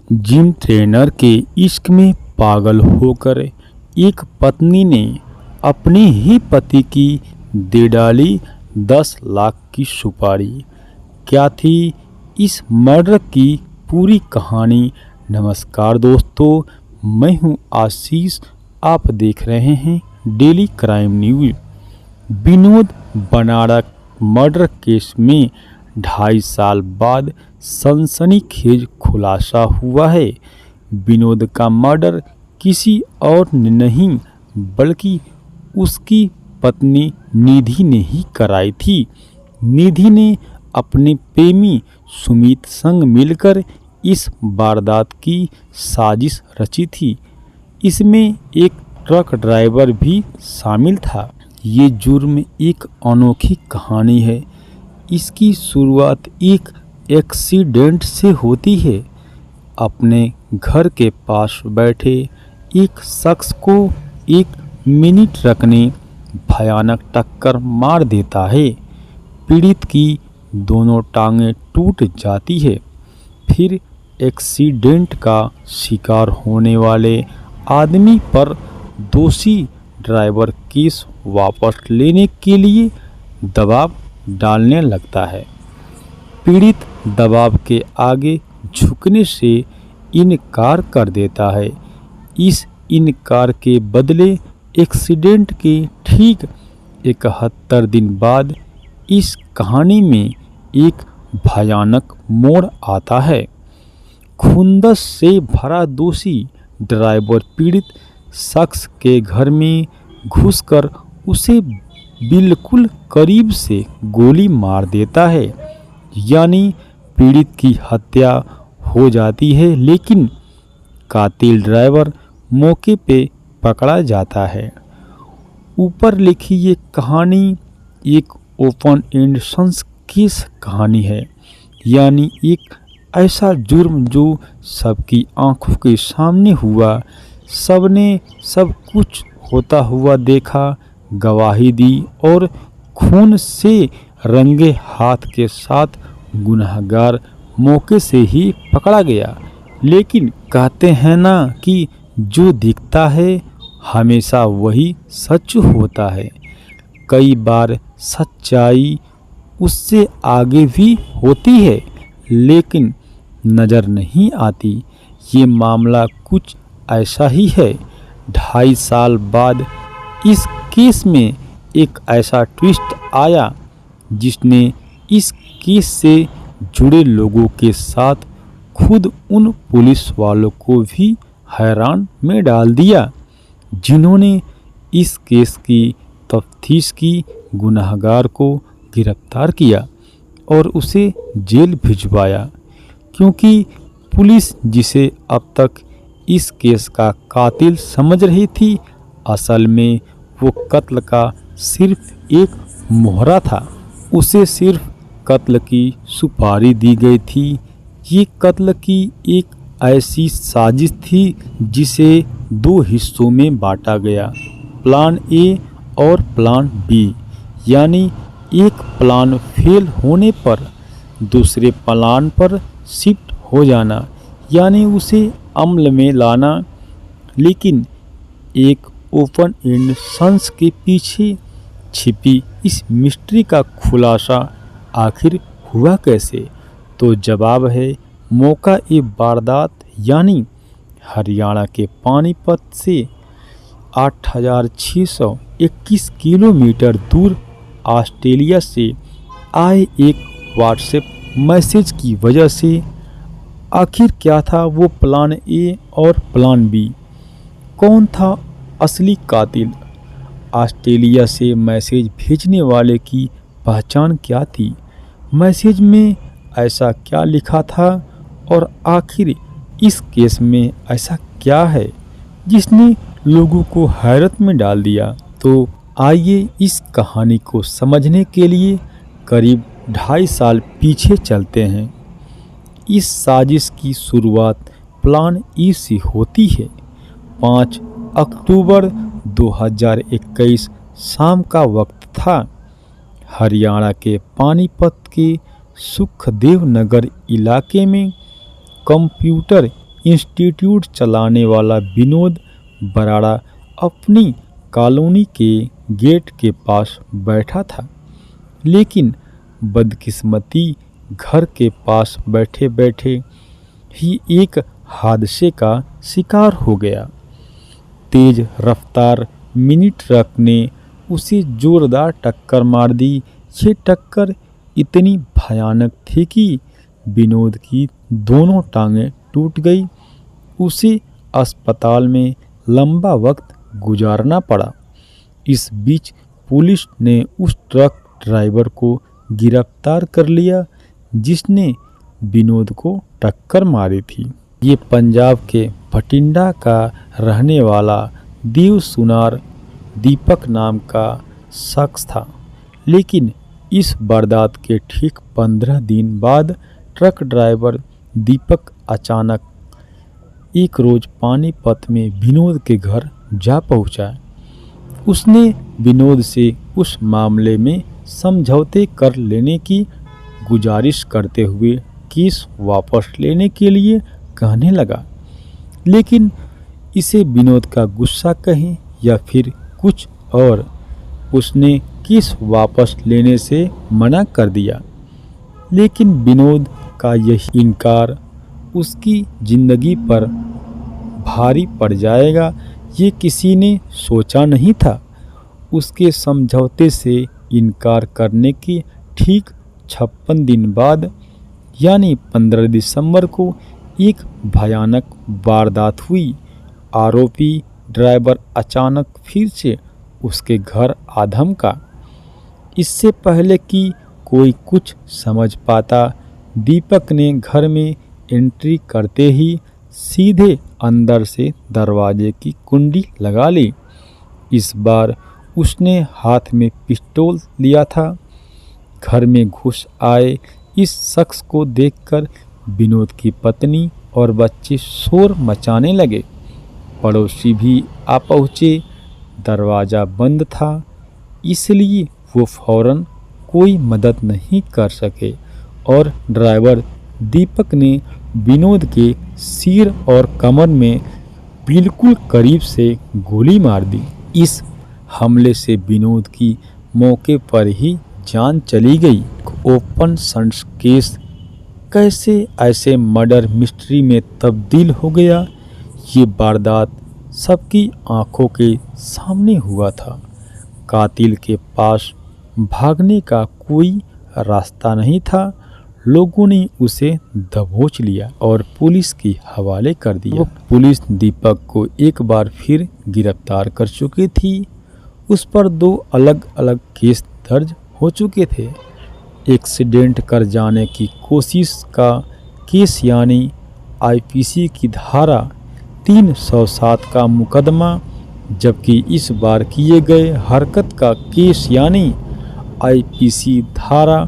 Gym trainer के इश्क में पागल होकर एक पत्नी ने अपने ही पति की दे डाली 10 लाख की सुपारी। क्या थी इस मर्डर की पूरी कहानी? नमस्कार दोस्तों, मैं हूं आशीष। आप देख रहे हैं daily crime news. Vinod Banaras murder case में 2.5 साल बाद सनसनीखेज खुलासा हुआ है। विनोद का मर्डर किसी और ने नहीं बल्कि उसकी पत्नी निधि ने ही कराई थी। निधि ने अपने प्रेमी सुमित संग मिलकर इस वारदात की साजिश रची थी। इसमें एक ट्रक ड्राइवर भी शामिल था। ये जुर्म एक अनोखी कहानी है। इसकी शुरुआत एक एक्सीडेंट से होती है। अपने घर के पास बैठे एक शख्स को एक मिनी ट्रक ने भयानक टक्कर मार देता है। पीड़ित की दोनों टांगें टूट जाती है। फिर एक्सीडेंट का शिकार होने वाले आदमी पर दोषी ड्राइवर केस वापस लेने के लिए दबाव डालने लगता है। पीड़ित दबाव के आगे झुकने से इनकार कर देता है। इस इनकार के बदले एक्सीडेंट के ठीक 71 दिन बाद इस कहानी में एक भयानक मोड़ आता है। खुंदस से भरा दोषी ड्राइवर पीड़ित शख्स के घर में घुसकर उसे बिल्कुल करीब से गोली मार देता है। यानी पीड़ित की हत्या हो जाती है, लेकिन कातिल ड्राइवर मौके पे पकड़ा जाता है। ऊपर लिखी ये कहानी एक ओपन एंड केस कहानी है, यानी एक ऐसा जुर्म जो सबकी आंखों के सामने हुआ। सबने सब कुछ होता हुआ देखा, गवाही दी और खून से रंगे हाथ के साथ गुनहगार मौके से ही पकड़ा गया। लेकिन कहते हैं ना कि जो दिखता है हमेशा वही सच होता है। कई बार सच्चाई उससे आगे भी होती है, लेकिन नज़र नहीं आती। ये मामला कुछ ऐसा ही है। 2.5 साल बाद इस केस में एक ऐसा ट्विस्ट आया जिसने इस केस से जुड़े लोगों के साथ खुद उन पुलिस वालों को भी हैरान में डाल दिया, जिन्होंने इस केस की तफ्तीश की, गुनहगार को गिरफ्तार किया और उसे जेल भिजवाया। क्योंकि पुलिस जिसे अब तक इस केस का कातिल समझ रही थी, असल में वो कत्ल का सिर्फ एक मोहरा था। उसे सिर्फ कत्ल की सुपारी दी गई थी। ये कत्ल की एक ऐसी साजिश थी जिसे 2 हिस्सों में बांटा गया, प्लान ए और प्लान बी। यानी एक प्लान फेल होने पर दूसरे प्लान पर शिफ्ट हो जाना, यानी उसे अमल में लाना। लेकिन एक ओपन एंड के पीछे छिपी इस मिस्ट्री का खुलासा आखिर हुआ कैसे? तो जवाब है मौका ए वारदात, यानी हरियाणा के पानीपत से 8621 किलोमीटर दूर ऑस्ट्रेलिया से आए एक व्हाट्सएप मैसेज की वजह से। आखिर क्या था वो प्लान ए और प्लान बी? कौन था असली कातिल? ऑस्ट्रेलिया से मैसेज भेजने वाले की पहचान क्या थी? मैसेज में ऐसा क्या लिखा था? और आखिर इस केस में ऐसा क्या है जिसने लोगों को हैरत में डाल दिया? तो आइए इस कहानी को समझने के लिए करीब 2.5 साल पीछे चलते हैं। इस साजिश की शुरुआत प्लान ई से होती है। 5 अक्टूबर 2021 शाम का वक्त था। हरियाणा के पानीपत के सुखदेव नगर इलाके में कंप्यूटर इंस्टीट्यूट चलाने वाला विनोद बराड़ा अपनी कॉलोनी के गेट के पास बैठा था, लेकिन बदकिस्मती घर के पास बैठे बैठे ही एक हादसे का शिकार हो गया। तेज रफ्तार मिनी ट्रक ने उसे जोरदार टक्कर मार दी। ये टक्कर इतनी भयानक थी कि विनोद की दोनों टांगें टूट गई। उसे अस्पताल में लंबा वक्त गुजारना पड़ा। इस बीच पुलिस ने उस ट्रक ड्राइवर को गिरफ्तार कर लिया जिसने विनोद को टक्कर मारी थी। ये पंजाब के भटिंडा का रहने वाला देव सुनार दीपक नाम का शख्स था, लेकिन इस वारदात के ठीक 15 दिन बाद ट्रक ड्राइवर दीपक अचानक एक रोज पानीपत में विनोद के घर जा पहुंचा। उसने विनोद से उस मामले में समझौते कर लेने की गुजारिश करते हुए केस वापस लेने के लिए कहने लगा, लेकिन इसे विनोद का गुस्सा कहें या फिर कुछ और, उसने केस वापस लेने से मना कर दिया। लेकिन विनोद का यह इनकार उसकी जिंदगी पर भारी पड़ जाएगा, ये किसी ने सोचा नहीं था। उसके समझौते से इनकार करने के ठीक 56 दिन बाद यानी 15 दिसंबर को एक भयानक वारदात हुई। आरोपी ड्राइवर अचानक फिर से उसके घर आ धमका। इससे पहले कि कोई कुछ समझ पाता, दीपक ने घर में एंट्री करते ही सीधे अंदर से दरवाजे की कुंडी लगा ली। इस बार उसने हाथ में पिस्तौल लिया था। घर में घुस आए इस शख्स को देखकर विनोद की पत्नी और बच्चे शोर मचाने लगे। पड़ोसी भी आ पहुँचे। दरवाज़ा बंद था, इसलिए वो फौरन कोई मदद नहीं कर सके और ड्राइवर दीपक ने विनोद के सिर और कमर में बिल्कुल करीब से गोली मार दी। इस हमले से विनोद की मौके पर ही जान चली गई। ओपन सन्स केस कैसे ऐसे मर्डर मिस्ट्री में तब्दील हो गया, ये वारदात सबकी आंखों के सामने हुआ था। कातिल के पास भागने का कोई रास्ता नहीं था। लोगों ने उसे दबोच लिया और पुलिस के हवाले कर दिया। पुलिस दीपक को एक बार फिर गिरफ्तार कर चुकी थी। उस पर 2 अलग अलग केस दर्ज हो चुके थे। एक्सीडेंट कर जाने की कोशिश का केस यानी आईपीसी की धारा 307 का मुकदमा, जबकि इस बार किए गए हरकत का केस यानी आईपीसी धारा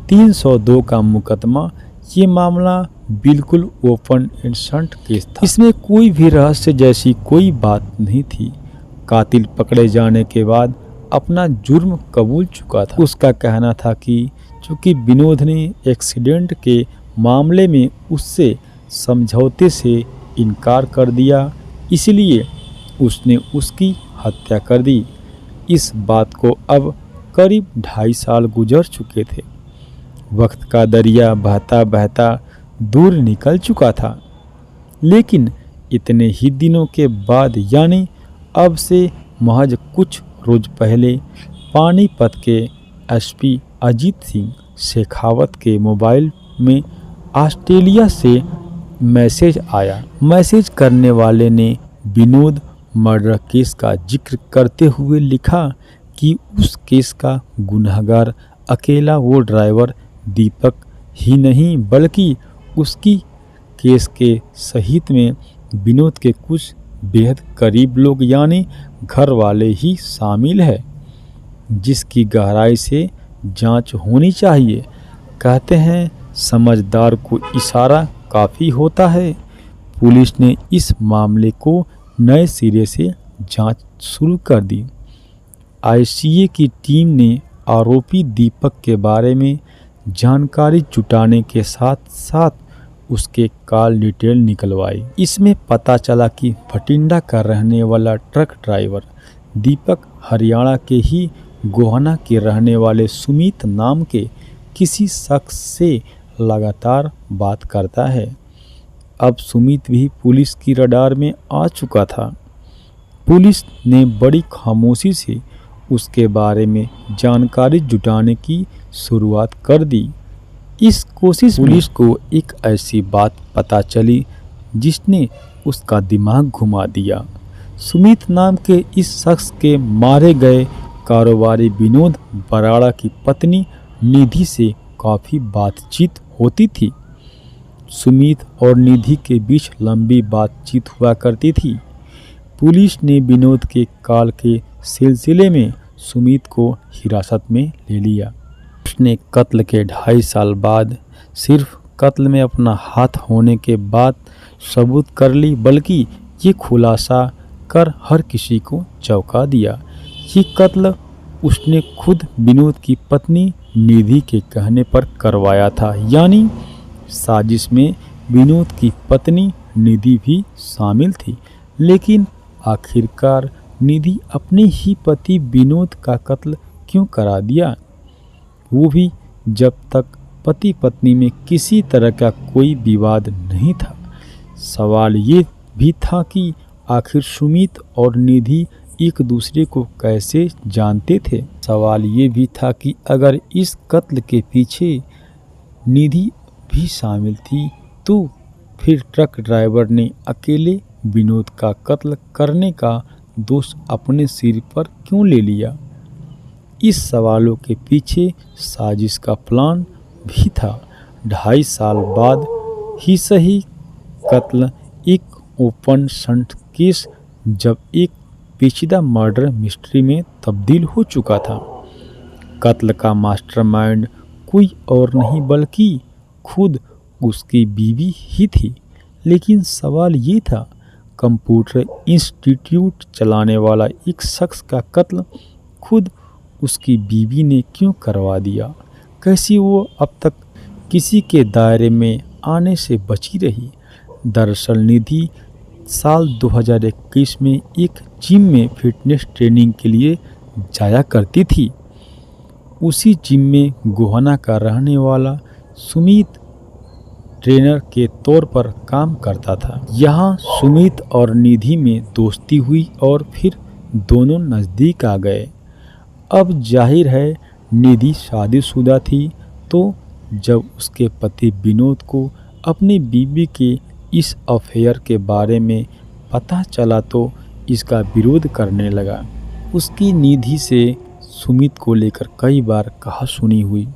302 का मुकदमा। ये मामला बिल्कुल ओपन एंड शट केस था। इसमें कोई भी रहस्य जैसी कोई बात नहीं थी। कातिल पकड़े जाने के बाद अपना जुर्म कबूल चुका था। उसका कहना था कि चूँकि विनोद ने एक्सीडेंट के मामले में उससे समझौते से इनकार कर दिया, इसलिए उसने उसकी हत्या कर दी। इस बात को अब करीब 2.5 साल गुजर चुके थे। वक्त का दरिया बहता बहता दूर निकल चुका था, लेकिन इतने ही दिनों के बाद यानी अब से महज कुछ रोज पहले पानीपत के एसपी अजीत सिंह शेखावत के मोबाइल में ऑस्ट्रेलिया से मैसेज आया। मैसेज करने वाले ने विनोद मर्डर केस का जिक्र करते हुए लिखा कि उस केस का गुनहगार अकेला वो ड्राइवर दीपक ही नहीं बल्कि उसकी केस के सहित में विनोद के कुछ बेहद करीब लोग यानी घर वाले ही शामिल है, जिसकी गहराई से जांच होनी चाहिए। कहते हैं समझदार को इशारा काफ़ी होता है। पुलिस ने इस मामले को नए सिरे से जांच शुरू कर दी। आईसीए की टीम ने आरोपी दीपक के बारे में जानकारी जुटाने के साथ साथ उसके कॉल डिटेल निकलवाई। इसमें पता चला कि भटिंडा का रहने वाला ट्रक ड्राइवर दीपक हरियाणा के ही गोहाना के रहने वाले सुमित नाम के किसी शख्स से लगातार बात करता है। अब सुमित भी पुलिस की रडार में आ चुका था। पुलिस ने बड़ी खामोशी से उसके बारे में जानकारी जुटाने की शुरुआत कर दी। इस कोशिश में पुलिस को एक ऐसी बात पता चली जिसने उसका दिमाग घुमा दिया। सुमित नाम के इस शख्स के मारे गए कारोबारी विनोद बराड़ा की पत्नी निधि से काफ़ी बातचीत होती थी। सुमित और निधि के बीच लंबी बातचीत हुआ करती थी। पुलिस ने विनोद के कॉल के सिलसिले में सुमित को हिरासत में ले लिया। उसने कत्ल के 2.5 साल बाद सिर्फ कत्ल में अपना हाथ होने के बाद सबूत कर ली, बल्कि ये खुलासा कर हर किसी को चौंका दिया। ये कत्ल उसने खुद विनोद की पत्नी निधि के कहने पर करवाया था, यानी साजिश में विनोद की पत्नी निधि भी शामिल थी। लेकिन आखिरकार निधि अपने ही पति विनोद का कत्ल क्यों करा दिया, वो भी जब तक पति पत्नी में किसी तरह का कोई विवाद नहीं था। सवाल ये भी था कि आखिर सुमित और निधि एक दूसरे को कैसे जानते थे। सवाल ये भी था कि अगर इस कत्ल के पीछे निधि भी शामिल थी तो फिर ट्रक ड्राइवर ने अकेले विनोद का कत्ल करने का दोष अपने सिर पर क्यों ले लिया। इस सवालों के पीछे साजिश का प्लान भी था। 2.5 साल बाद ही सही, कत्ल एक ओपन शंट केस जब एक पेचीदा मर्डर मिस्ट्री में तब्दील हो चुका था। कत्ल का मास्टरमाइंड कोई और नहीं बल्कि खुद उसकी बीवी ही थी। लेकिन सवाल ये था, कंप्यूटर इंस्टीट्यूट चलाने वाला एक शख्स का कत्ल खुद उसकी बीवी ने क्यों करवा दिया। कैसी वो अब तक किसी के दायरे में आने से बची रही। दरअसल निधि साल 2021 में एक जिम में फिटनेस ट्रेनिंग के लिए जाया करती थी। उसी जिम में गोहाना का रहने वाला सुमित ट्रेनर के तौर पर काम करता था। यहाँ सुमित और निधि में दोस्ती हुई और फिर दोनों नज़दीक आ गए। अब जाहिर है निधि शादीशुदा थी, तो जब उसके पति विनोद को अपनी बीवी के इस अफेयर के बारे में पता चला तो इसका विरोध करने लगा। उसकी निधि से सुमित को लेकर कई बार कहा सुनी हुई।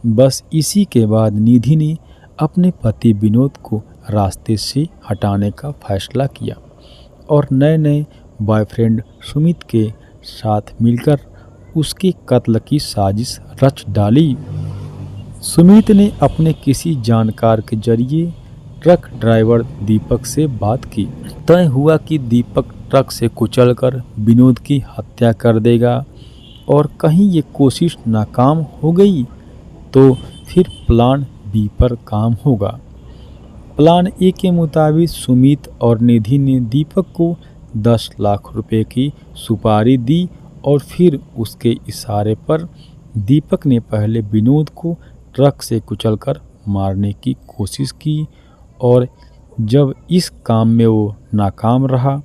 बस इसी के बाद निधि ने अपने पति विनोद को रास्ते से हटाने का फैसला किया और नए नए बॉयफ्रेंड सुमित के साथ मिलकर उसके कत्ल की साजिश रच डाली। सुमित ने अपने किसी जानकार के जरिए ट्रक ड्राइवर दीपक से बात की। तय हुआ कि दीपक ट्रक से कुचलकर विनोद की हत्या कर देगा और कहीं ये कोशिश नाकाम हो गई तो फिर प्लान बी पर काम होगा। प्लान ए के मुताबिक सुमित और निधि ने दीपक को 10 लाख रुपए की सुपारी दी और फिर उसके इशारे पर दीपक ने पहले विनोद को ट्रक से कुचलकर मारने की कोशिश की और जब इस काम में वो नाकाम रहा,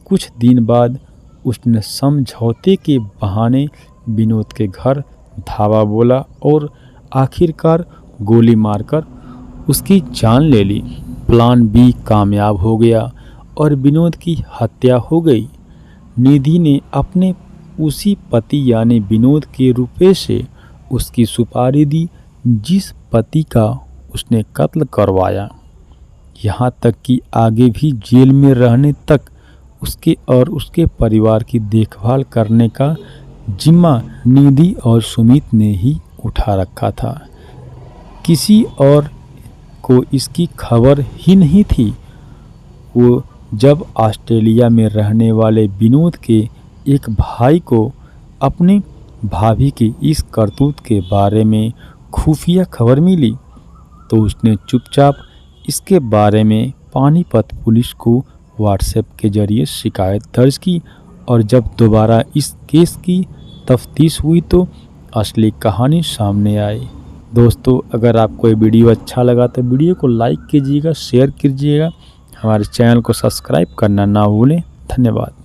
कुछ दिन बाद उसने समझौते के बहाने विनोद के घर धावा बोला और आखिरकार गोली मारकर उसकी जान ले ली। प्लान बी कामयाब हो गया और विनोद की हत्या हो गई। निधि ने अपने उसी पति यानी विनोद के रुपए से उसकी सुपारी दी जिस पति का उसने कत्ल करवाया। यहाँ तक कि आगे भी जेल में रहने तक उसके और उसके परिवार की देखभाल करने का जिम्मा निधि और सुमित ने ही उठा रखा था। किसी और को इसकी खबर ही नहीं थी। वो जब ऑस्ट्रेलिया में रहने वाले विनोद के एक भाई को अपने भाभी के इस करतूत के बारे में खुफिया खबर मिली तो उसने चुपचाप इसके बारे में पानीपत पुलिस को व्हाट्सएप के जरिए शिकायत दर्ज की और जब दोबारा इस केस की तफ्तीश हुई तो असली कहानी सामने आई। दोस्तों, अगर आपको ये वीडियो अच्छा लगा तो वीडियो को लाइक कीजिएगा, शेयर कीजिएगा, हमारे चैनल को सब्सक्राइब करना ना भूलें। धन्यवाद।